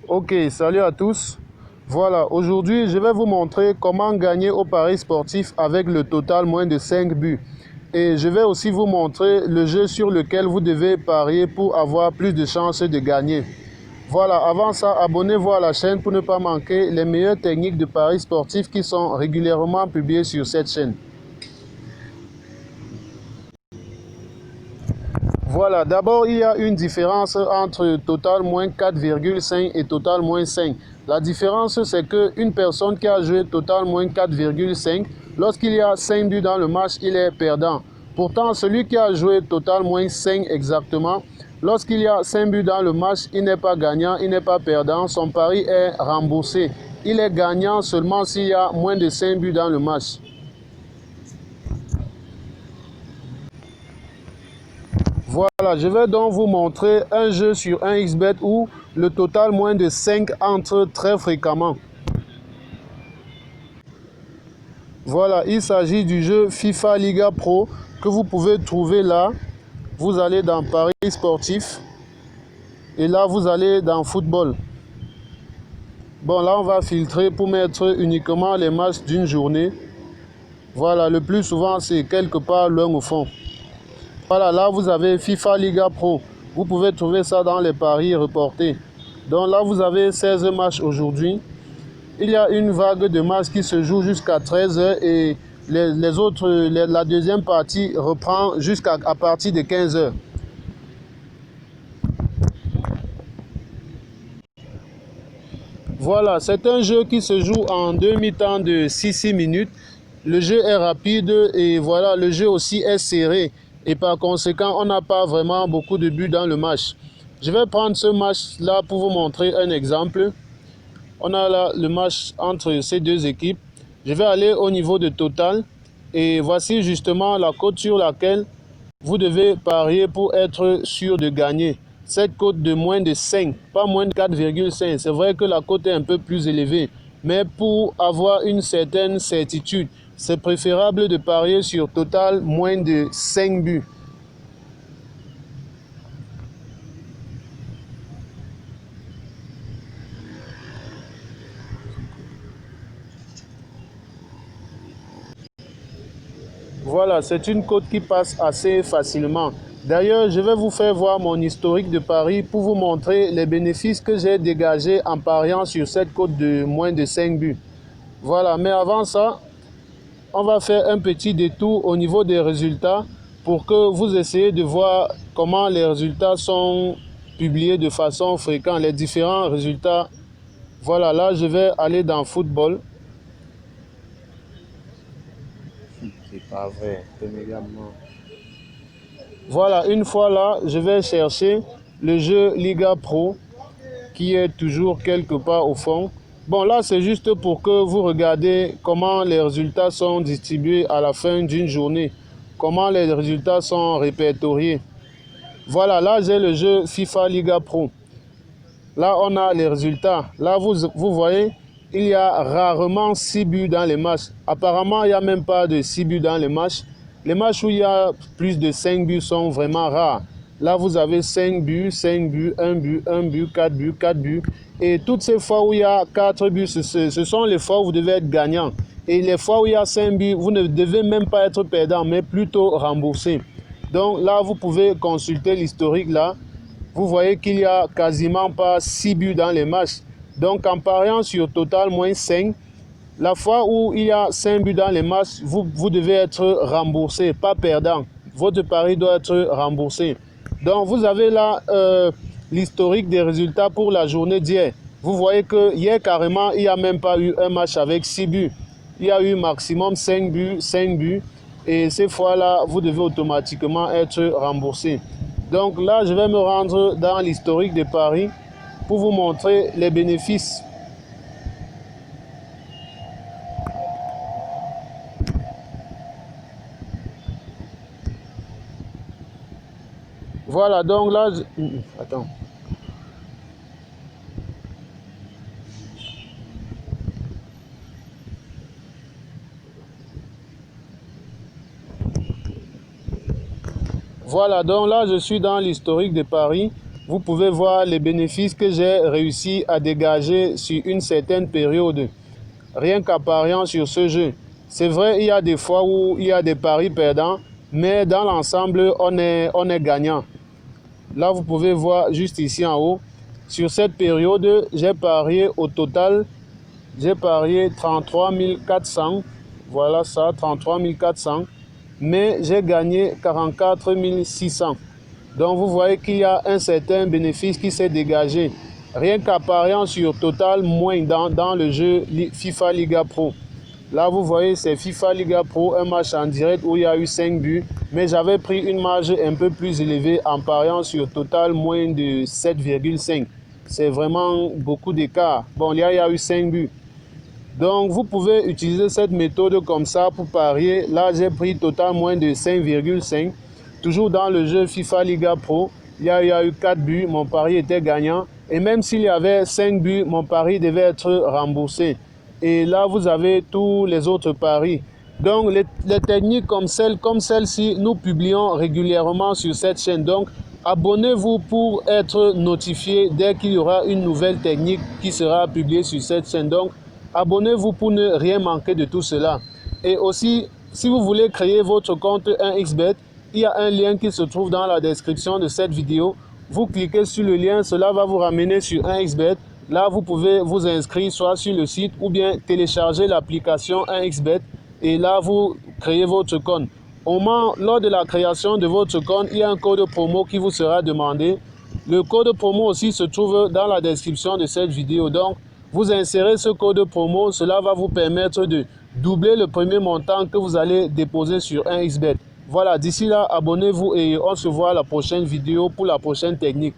Ok, salut à tous. Voilà, aujourd'hui, je vais vous montrer comment gagner au pari sportif avec le total moins de 5 buts. Et je vais aussi vous montrer le jeu sur lequel vous devez parier pour avoir plus de chances de gagner. Voilà, avant ça, abonnez-vous à la chaîne pour ne pas manquer les meilleures techniques de paris sportifs qui sont régulièrement publiées sur cette chaîne. Voilà, d'abord, il y a une différence entre total moins 4,5 et total moins 5. La différence, c'est qu'une personne qui a joué total moins 4,5, lorsqu'il y a 5 buts dans le match, il est perdant. Pourtant, celui qui a joué total moins 5 exactement, lorsqu'il y a 5 buts dans le match, il n'est pas gagnant, il n'est pas perdant, son pari est remboursé. Il est gagnant seulement s'il y a moins de 5 buts dans le match. Voilà, je vais donc vous montrer un jeu sur un xBet où le total moins de 5 entre très fréquemment. Voilà, il s'agit du jeu FIFA Liga Pro que vous pouvez trouver là. Vous allez dans Paris sportif et là vous allez dans football. Bon, là on va filtrer pour mettre uniquement les matchs d'une journée. Voilà, le plus souvent c'est quelque part loin au fond. Voilà, là vous avez FIFA Liga Pro. Vous pouvez trouver ça dans les paris reportés. Donc là vous avez 16 matchs aujourd'hui. Il y a une vague de matchs qui se joue jusqu'à 13 h et les autres, la deuxième partie reprend jusqu'à partir de 15 h. Voilà, c'est un jeu qui se joue en demi-temps de 6 minutes. Le jeu est rapide et voilà, le jeu aussi est serré. Et par conséquent, on n'a pas vraiment beaucoup de buts dans le match. Je vais prendre ce match-là pour vous montrer un exemple. On a là le match entre ces deux équipes. Je vais aller au niveau de total. Et voici justement la cote sur laquelle vous devez parier pour être sûr de gagner. Cette cote de moins de 5, pas moins de 4,5. C'est vrai que la cote est un peu plus élevée. Mais pour avoir une certaine certitude, c'est préférable de parier sur total moins de 5 buts. Voilà, c'est une cote qui passe assez facilement. D'ailleurs, je vais vous faire voir mon historique de paris pour vous montrer les bénéfices que j'ai dégagés en pariant sur cette cote de moins de 5 buts. Voilà, mais avant ça, on va faire un petit détour au niveau des résultats pour que vous essayez de voir comment les résultats sont publiés de façon fréquente, les différents résultats. Voilà, là, je vais aller dans football. C'est pas vrai, voilà, une fois là, je vais chercher le jeu Liga Pro qui est toujours quelque part au fond. Bon, là, c'est juste pour que vous regardez comment les résultats sont distribués à la fin d'une journée, comment les résultats sont répertoriés. Voilà, là, j'ai le jeu FIFA Liga Pro. Là, on a les résultats. Là, vous voyez, il y a rarement 6 buts dans les matchs. Apparemment, il n'y a même pas de 6 buts dans les matchs. Les matchs où il y a plus de 5 buts sont vraiment rares. Là, vous avez 5 buts, 5 buts, 1 but, 1 but, 4 buts, 4 buts. Et toutes ces fois où il y a 4 buts, ce sont les fois où vous devez être gagnant. Et les fois où il y a 5 buts, vous ne devez même pas être perdant, mais plutôt remboursé. Donc là, vous pouvez consulter l'historique là. Vous voyez qu'il n'y a quasiment pas 6 buts dans les matchs. Donc en pariant sur total moins 5, la fois où il y a 5 buts dans les matchs, vous devez être remboursé, pas perdant. Votre pari doit être remboursé. Donc vous avez là l'historique des résultats pour la journée d'hier. Vous voyez que hier carrément, il n'y a même pas eu un match avec 6 buts. Il y a eu maximum 5 buts, 5 buts. Et ces fois-là, vous devez automatiquement être remboursé. Donc là, je vais me rendre dans l'historique des paris pour vous montrer les bénéfices. Voilà, donc là, attends. Voilà, donc là, je suis dans l'historique des paris. vous pouvez voir les bénéfices que j'ai réussi à dégager sur une certaine période, rien qu'à pariant sur ce jeu. C'est vrai, il y a des fois où il y a des paris perdants, mais dans l'ensemble, on est gagnant. Là, vous pouvez voir juste ici en haut, sur cette période, j'ai parié au total, j'ai parié 33 400, voilà ça, 33 400, mais j'ai gagné 44 600. Donc, vous voyez qu'il y a un certain bénéfice qui s'est dégagé, rien qu'à pariant sur total moins dans le jeu FIFA Liga Pro. Là, vous voyez, c'est FIFA Liga Pro, un match en direct où il y a eu 5 buts. Mais j'avais pris une marge un peu plus élevée en pariant sur total moins de 7,5. C'est vraiment beaucoup d'écart. Bon, il y a eu 5 buts. Donc, vous pouvez utiliser cette méthode comme ça pour parier. Là, j'ai pris total moins de 5,5. Toujours dans le jeu FIFA Liga Pro, il y a eu 4 buts. Mon pari était gagnant. Et même s'il y avait 5 buts, mon pari devait être remboursé. Et là, vous avez tous les autres paris. Donc, les techniques comme celle-ci, nous publions régulièrement sur cette chaîne. Donc, abonnez-vous pour être notifié dès qu'il y aura une nouvelle technique qui sera publiée sur cette chaîne. Donc, abonnez-vous pour ne rien manquer de tout cela. Et aussi, si vous voulez créer votre compte 1xBet, il y a un lien qui se trouve dans la description de cette vidéo. Vous cliquez sur le lien, cela va vous ramener sur 1xBet. Là, vous pouvez vous inscrire soit sur le site ou bien télécharger l'application 1xBet et là, vous créez votre compte. Lors de la création de votre compte, il y a un code promo qui vous sera demandé. Le code promo aussi se trouve dans la description de cette vidéo. Donc, vous insérez ce code promo, cela va vous permettre de doubler le premier montant que vous allez déposer sur 1xBet. Voilà, d'ici là, abonnez-vous et on se voit à la prochaine vidéo pour la prochaine technique.